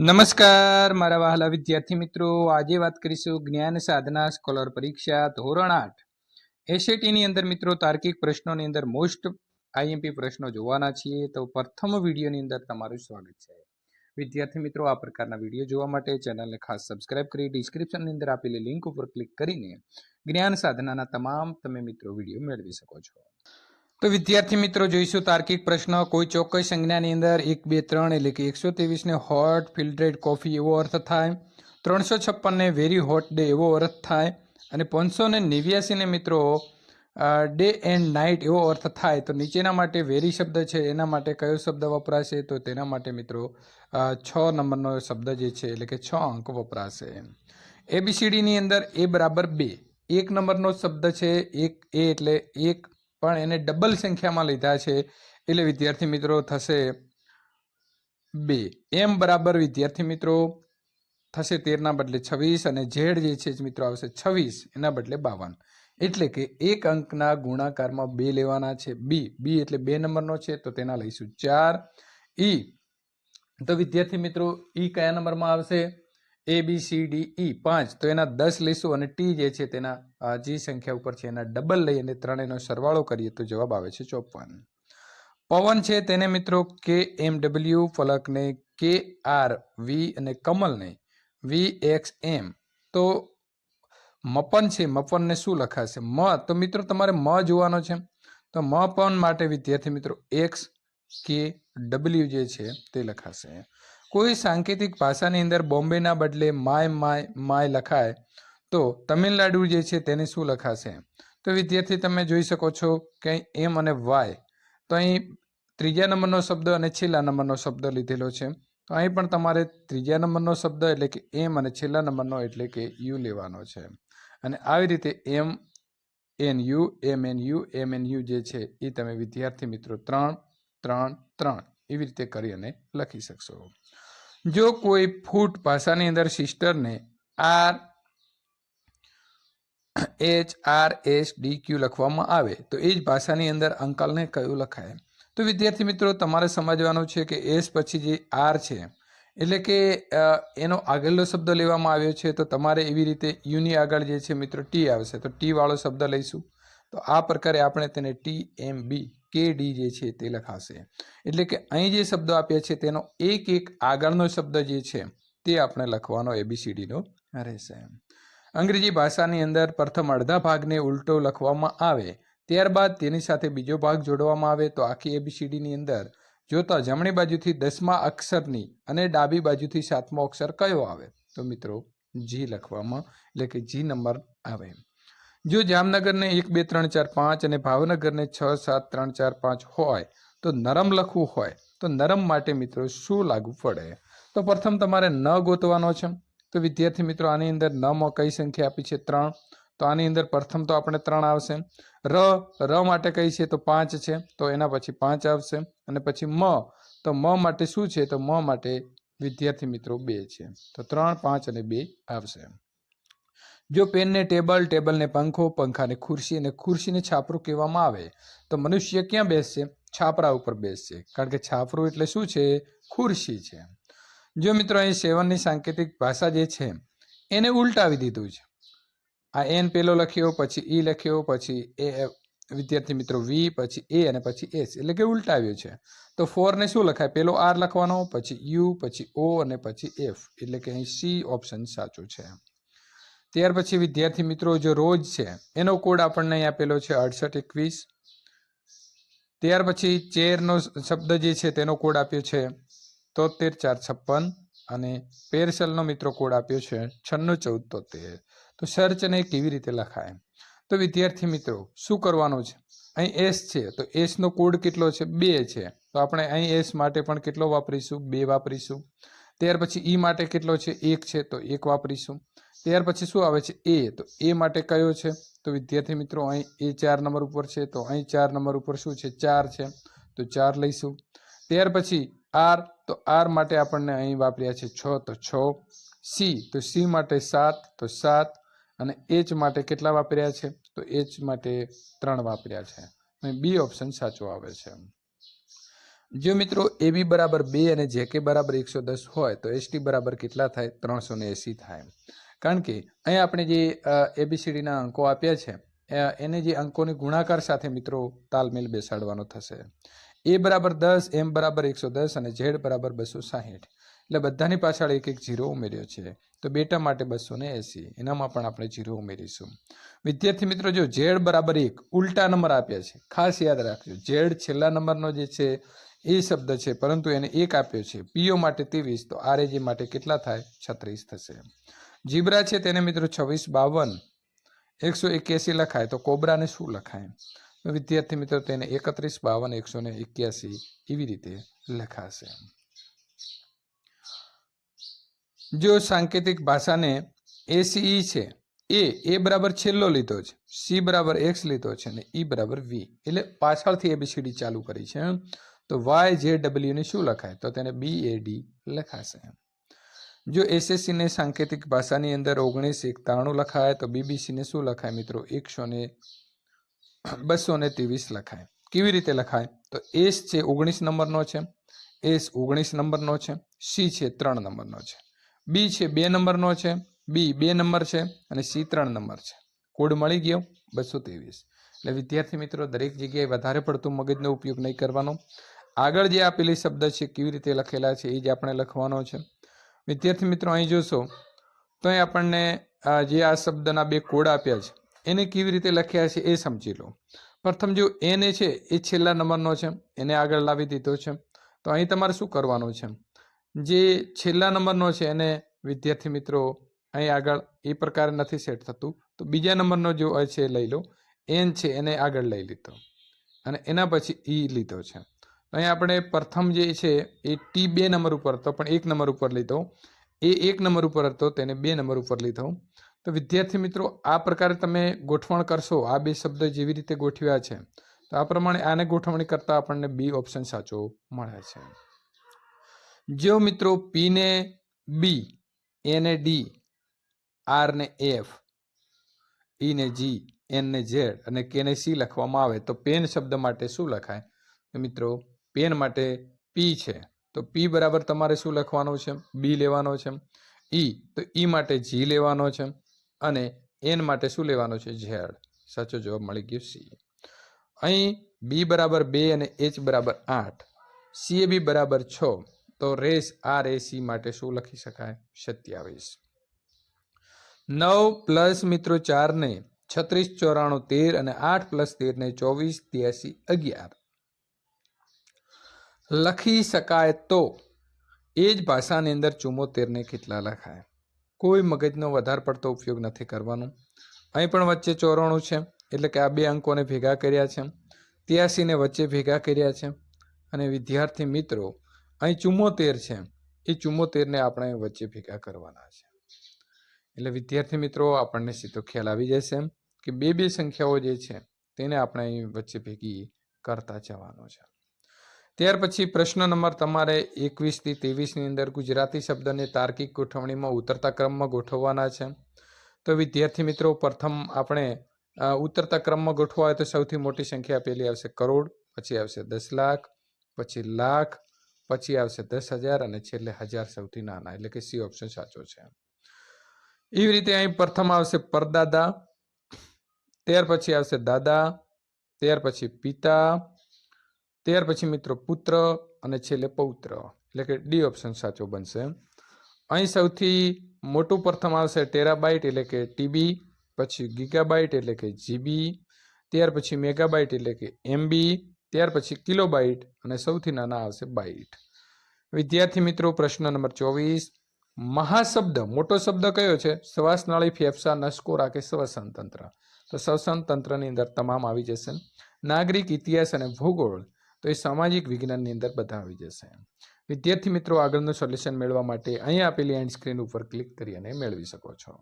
નમસ્કાર મારા વહાલા વિદ્યાર્થી મિત્રો, આજે વાત કરીશું જ્ઞાન સાધના સ્કોલર પરીક્ષા ધોરણ 8 એસએટી ની અંદર મિત્રો તાર્કિક પ્રશ્નોની અંદર મોસ્ટ આઈએમપી પ્રશ્નો જોવાના છીએ. તો પ્રથમ વિડીયોની અંદર તમારું સ્વાગત છે. વિદ્યાર્થી મિત્રો, આ પ્રકારના વિડીયો જોવા માટે ચેનલને ખાસ સબસ્ક્રાઇબ કરી ડિસ્ક્રિપ્શનની અંદર આપેલી લિંક ઉપર ક્લિક કરીને જ્ઞાન સાધનાના તમામ તમે મિત્રો વિડીયો મેળવી શકો છો. તો વિદ્યાર્થી મિત્રો, જોઈશું તાર્કિક પ્રશ્ન. કોઈ ચોક્કસ સંજ્ઞાની અંદર 1, 2, 3 એટલે કે 123 ને હોટ ફિલ્ટરેડ કોફી એવો અર્થ થાય, 356 ને વેરી હોટ ડે એવો અર્થ થાય, અને 589 ને મિત્રો ડે એન્ડ નાઇટ એવો અર્થ થાય. તો નીચેના માટે વેરી શબ્દ છે, એના માટે કયો શબ્દ વપરાશે? તો તેના માટે મિત્રો 6 નંબરનો શબ્દ જે છે એટલે કે 6 અંક વપરાશે. એબીસીડીની અંદર A બરાબર 2, 1 નંબરનો શબ્દ છે. એક એ એટલે 1, પણ એને ડબલ સંખ્યામાં લીધા છે એટલે વિદ્યાર્થી મિત્રો થશે 2. એમ બરાબર વિદ્યાર્થી મિત્રો થશે 13 ના બદલે 26, અને ઝેડ જે છે મિત્રો આવશે 26 એના બદલે 52. એટલે કે એક અંકના ગુણાકારમાં 2 લેવાના છે. બી એટલે 2 નંબરનો છે તો તેના લઈશું 4. ઈ તો વિદ્યાર્થી મિત્રો ઈ કયા નંબરમાં આવશે? ABCDE 5, તો એના 10 લઈશું, અને ટી જે છે તેના જે સંખ્યા ઉપર છે એના ડબલ લઈ અને ત્રણેયનો સરવાળો કરીએ તો જવાબ આવે છે 54. પવન છે તેને મિત્રો KMW, ફલકને KRV અને કમલને VXM. તો મપન છે, મપનને શું લખાશે? તો મિત્રો તમારે જોવાનો છે. તો મપન માટે વિદ્યાર્થી મિત્રો XKW જે છે તે લખાશે. કોઈ સાંકેતિક ભાષાની અંદર બોમ્બેના બદલે માય લખાય તો તમિલનાડુ જે છે તેને શું લખાશે? તો વિદ્યાર્થી તમે જોઈ શકો છો કે એમ અને વાય, તો અહીં ત્રીજા નંબરનો શબ્દ અને છેલ્લા નંબરનો શબ્દ લીધેલો છે. તો અહીં પણ તમારે ત્રીજા નંબરનો શબ્દ એટલે કે એમ અને છેલ્લા નંબરનો એટલે કે યુ લેવાનો છે. અને આવી રીતે MNU જે છે એ તમે વિદ્યાર્થી મિત્રો 3, 3, 3 એવી રીતે કરી અને લખી શકશો. જો કોઈ ફૂટ ભાષાની અંદર સિસ્ટરને RHRSDQ લખવામાં આવે તો એ જ ભાષાની અંદર અંકલને કયું લખાય? તો વિદ્યાર્થી મિત્રો તમારે સમજવાનું છે કે એસ પછી જે આર છે એટલે કે એનો આગળનો શબ્દ લેવામાં આવ્યો છે, તો તમારે એવી રીતે યુની આગળ જે છે મિત્રો ટી આવશે, તો ટી વાળો શબ્દ લઈશું. તો આ પ્રકારે આપણે તેને TMB KD જે છે તે લખાશે. એટલે કે અહીં જે શબ્દો આપ્યા છે તેનો એક આગળનો શબ્દ જે છે તે આપણે લખવાનો ABCD નો રહેશે. અંગ્રેજી ભાષાની અંદર પ્રથમ અડધા ભાગને ઉલટો લખવામાં આવે, ત્યારબાદ તેની સાથે બીજો ભાગ જોડવામાં આવે તો આખી ABCDની અંદર જોતા જમણી બાજુથી 10મા અક્ષરની અને ડાબી બાજુથી 7મો અક્ષર કયો આવે? તો મિત્રો જી લખવામાં એટલે કે જી નંબર આવે. જો જામનગરને 1, 2, 3, 4, 5 અને ભાવનગરને 6, 7, 3, 4, 5 હોય તો નરમ લખવું હોય તો નરમ માટે મિત્રો શું લાગુ પડે? તો પ્રથમ તમારે ન ગોતવાનો છે. તો વિદ્યાર્થી મિત્રો આની અંદર ન માં કઈ સંખ્યા આપી છે? 3. તો આની અંદર પ્રથમ તો આપણે 3 આવશે. ર માટે કઈ છે? તો 5 છે, તો એના પછી 5 આવશે. અને પછી તો માટે શું છે? તો માટે વિદ્યાર્થી મિત્રો 2 છે, તો 3, 5 અને 2 આવશે. જો પેનને ટેબલ, ટેબલને પંખો, પંખાને ખુરશી અને ખુરશીને છાપરું કહેવામાં આવે તો મનુષ્ય ક્યાં બેસશે? છાપરા ઉપર બેસશે, કારણ કે છાપરું એટલે શું છે? ખુરશી છે. જો મિત્રો અહીં 7ની સાંકેતિક ભાષા જે છે એને ઉલટાવી દીધું છે. આ એન પેલો લખ્યો, પછી ઈ લખ્યો, પછી એ વિદ્યાર્થી મિત્રો વી, પછી એ અને પછી એસ એટલે કે ઉલટાવ્યું છે. તો 4 ને શું લખાય? પેલો આર લખવાનો, પછી યુ, પછી ઓ અને પછી એફ, એટલે કે અહીં સી ઓપ્શન સાચું છે. ત્યાર પછી વિદ્યાર્થી મિત્રો જો રોજ છે એનો કોડ આપણને અહીં આપેલો છે 6821. ત્યાર પછી ચેરનો શબ્દ જે છે તેનો કોડ આપ્યો છે 73 456, અને પેરસલનો મિત્રો કોડ આપ્યો છે 96 1473. તો સર્ચ ને કેવી રીતે લખાય? તો વિદ્યાર્થી મિત્રો શું કરવાનું છે? અહીં એસ છે તો એસ નો કોડ કેટલો છે? 2 છે, તો આપણે અહીં એસ માટે પણ કેટલો વાપરીશું? 2 વાપરીશું. ત્યાર પછી ઈ માટે કેટલો છે? 1 છે, તો 1 વાપરીશું. ત્યાર પછી શું આવે છે? એ, તો એ માટે કયો છે? તો વિદ્યાર્થી મિત્રો અહીં એ 4 નંબર ઉપર છે, તો અહીં 4 નંબર ઉપર શું છે? 4 છે, તો 4 લઈશું. ત્યાર પછી આર, તો આર માટે આપણને અહીં વાપર્યા છે 6, તો 6. સી, તો સી માટે 7, તો 7. અને એચ માટે કેટલા વાપર્યા છે? તો એચ માટે 3 વાપર્યા છે. બી ઓપ્શન સાચો આવે છે. જો મિત્રો AB બરાબર 2 અને JK બરાબર 110 હોય તો ST બરાબર કેટલા થાય? 380 થાય. કારણ કે અહીં આપણે જે ABCDના અંકો આપ્યા છે એને જે અંકોની ગુણાકાર સાથે મિત્રો તાલમેલ બેસાડવાનો થશે. A બરાબર 10, M બરાબર 110 અને Z બરાબર 260. એટલે બધાની પાછળ એક એક 0 ઉમેર્યો છે. તો બેટા માટે 280, એનામાં પણ આપણે 0 ઉમેરીશું. વિદ્યાર્થી મિત્રો, જો Z બરાબર 1 ઉલટા નંબર આપ્યા છે, ખાસ યાદ રાખજો. Z છેલ્લા નંબરનો જે છે એ શબ્દ છે, પરંતુ એને 1 આપ્યો છે. PO માટે 23, તો RAJ માટે કેટલા થાય? 36 થશે. જીબ્રા છે તેને મિત્રો 26, 52, 181 લખાય, તો કોબરાને શું લખાય? તો વિદ્યાર્થી મિત્રો તેને 31, 52, 181 એવી રીતે લખાશે. જો સાંકેતિક ભાષાને ACE છે, A બરાબર છેલ્લો લીધો છે, C બરાબર X લીધો છે અને E બરાબર V, એટલે પાછળથી ABCD ચાલુ કરી છે, તો YJW ને શું લખાય? તો તેને BAD લખાશે. જો SSC ને સાંકેતિક ભાષાની અંદર 1991 લખાય, તો BBC ને શું લખાય મિત્રો? 223 લખાય. કેવી રીતે લખાય? તો S છે 19 નંબરનો છે, S 19 નંબરનો છે, C છે 3 નંબરનો છે, B છે 2 નંબરનો છે, B 2 નંબર છે અને C 3 નંબર છે. કોડ મળી ગયો 223. એટલે વિદ્યાર્થી મિત્રો, દરેક જગ્યાએ વધારે પડતું મગજનો ઉપયોગ નહીં કરવાનો. આગળ જે આપેલી શબ્દ છે કેવી રીતે લખેલા છે એ જ આપણે લખવાનો છે. વિદ્યાર્થી મિત્રો, અહીં જોશો તો અહીં આપણને જે આ શબ્દના 2 કોડ આપ્યા છે એને કેવી રીતે લખ્યા છે એ સમજી લો. પ્રથમ જો N છે એ છેલ્લા નંબરનો છે, એને આગળ લાવી દીધો છે. તો અહીં તમારે શું કરવાનું છે? જે છેલ્લા નંબરનો છે એને વિદ્યાર્થી મિત્રો અહીં આગળ એ પ્રકારે નથી સેટ થતું, તો બીજા નંબરનો જો છે લઈ લો. N છે એને આગળ લઈ લીધો અને એના પછી E લીધો છે. અહીં આપણે પ્રથમ જે છે એ T 2 નંબર ઉપર હતો પણ 1 નંબર ઉપર લીધો, એ 1 નંબર ઉપર હતો તેને 2 નંબર ઉપર લીધો. તો વિદ્યાર્થી મિત્રો, આ પ્રકારે તમે ગોઠવણ કરશો, આ 2 શબ્દ જેવી રીતે ગોઠવ્યા છે તો આ પ્રમાણે આને ગોઠવણી કરતા આપણને B ઓપ્શન સાચો મળે છે. જો મિત્રો P ને B, A ને D, R ને F, E ને G, N ને Z અને K ને C લખવામાં આવે તો પેન શબ્દ માટે શું લખાય? તો મિત્રો પેન માટે P છે, તો P બરાબર તમારે શું લખવાનું છે? B લેવાનો છે. E તો E માટે G લેવાનો છે અને N માટે શું લેવાનો છે? Z. સાચો જવાબ મળી ગયો C. અહીં B બરાબર 2 અને H બરાબર 8, CAB બરાબર 6, તો રેસ RAC માટે શું લખી શકાય? 27. 9 પ્લસ મિત્રો 4 ને 36, 94, 13 અને 8 પ્લસ 13 ને 24, 83, 11 લખી શકાય તો એ જ ભાષાની અંદર 74 ને કેટલા લખાય? કોઈ મગજનો વધારે પડતો ઉપયોગ નથી કરવાનો. અહીં પણ વચ્ચે 94 છે એટલે કે આ 2 અંકોને ભેગા કર્યા છે, 83 ને વચ્ચે ભેગા કર્યા છે અને વિદ્યાર્થી મિત્રો અહીં 74 છે, એ 74 ને આપણે વચ્ચે ભેગા કરવાના છે. એટલે વિદ્યાર્થી મિત્રો, આપણને સીધો ખ્યાલ આવી જશે કે 2 સંખ્યાઓ જે છે તેને આપણે અહીં વચ્ચે ભેગી કરતા જવાનો છે. ત્યાર પછી પ્રશ્ન નંબર તમારે 21 થી 23 ની અંદર ગુજરાતી શબ્દને તાર્કિક ગોઠવણીમાં ઉતરતા ક્રમમાં ગોઠવવાના છે. તો વિદ્યાર્થી મિત્રો, પ્રથમ આપણે ઉતરતા ક્રમમાં ગોઠવવા હોય તો સૌથી મોટી સંખ્યા પહેલી આવશે કરોડ, પછી આવશે 10 લાખ, પછી લાખ, પછી આવશે 10,000 અને છેલ્લે 1000 સૌથી નાના, એટલે કે C ઓપ્શન સાચો છે. એવી રીતે અહીં પ્રથમ આવશે પરદાદા, ત્યાર પછી આવશે દાદા, ત્યાર પછી પિતા, ત્યાર પછી મિત્રો પુત્ર અને છેલ્લે પૌત્ર, એટલે કે D ઓપ્શન સાચો બનશે. અહીં સૌથી મોટું પ્રથમ આવશે ટેરાબાઇટ એટલે કે TB, પછી ગીગાબાઇટ એટલે કે GB, ત્યાર પછી મેગાબાઇટ એટલે કે MB, ત્યાર પછી કિલોબાઇટ અને સૌથી નાના આવશે બાઇટ. વિદ્યાર્થી મિત્રો, પ્રશ્ન નંબર 24, મહાશબ્દ મોટો શબ્દ કયો છે? શ્વાસનળી, ફેફસા, નસકોરા કે શ્વસન તંત્ર? તો શ્વસન તંત્રની અંદર તમામ આવી જશે. નાગરિક, ઇતિહાસ અને ભૂગોળ, તો એ સામાજિક વિજ્ઞાનની અંદર બધા આવી જશે. વિદ્યાર્થી મિત્રો, આગળનું સોલ્યુશન મેળવવા માટે અહીં આપેલી એન્ડ સ્ક્રીન ઉપર ક્લિક કરી અને મેળવી શકો છો.